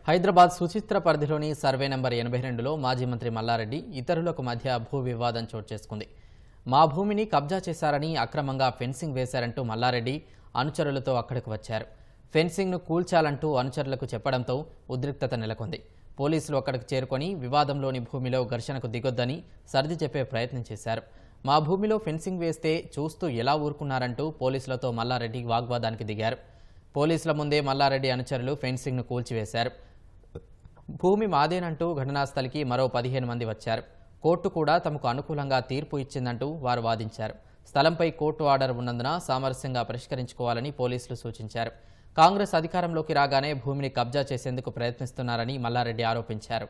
హైదరాబాద్ సుచిత్ర పరిధిలోని survey number 82లో మాజీ మంత్రి మల్లారెడ్డి ఇతరులకు మధ్య భూ వివాదం చోటు చేసుకుంది. మా భూమిని కబ్జా చేశారని అక్రమంగా ఫెన్సింగ్ వేశారంటూ మల్లారెడ్డి అనుచరులతో అక్కడికి వచ్చారు. ఫెన్సింగ్ను కూల్చాలంటూ అనుచరులకు చెప్పడంతో ఉద్రిక్తత నెలకొంది. పోలీసులు అక్కడికి చేరుకొని వివాదంలోని భూమిలో ఘర్షణకు దిగొద్దని సర్ది చెప్పే ప్రయత్నం చేశారు. మా భూమిలో ఫెన్సింగ్ వేస్తే చూస్తూ ఎలా ఊరుకున్నారంటూ పోలీసులతో మల్లారెడ్డి వాగ్వాదానికి దిగారు. పోలీసుల ముందే మల్లారెడ్డి అనుచరులు ఫెన్సింగ్ను కూల్చివేశారు. భూమి మాదేనంటూ ఘటనాస్థలికి మరో 15 మంది వచ్చారు. కోర్టు కూడా తమకు అనుకూలంగా తీర్పు ఇచ్చిందంటూ వారు వాదించారు. స్థలంపై కోర్టు ఆర్డర్ ఉన్నందున సామరస్యంగా పరిష్కరించుకోవాలని పోలీసులు సూచించారు. కాంగ్రెస్ అధికారంలోకి రాగానే భూమిని కబ్జా చేసేందుకు ప్రయత్నిస్తున్నారని మల్లారెడ్డి ఆరోపించారు.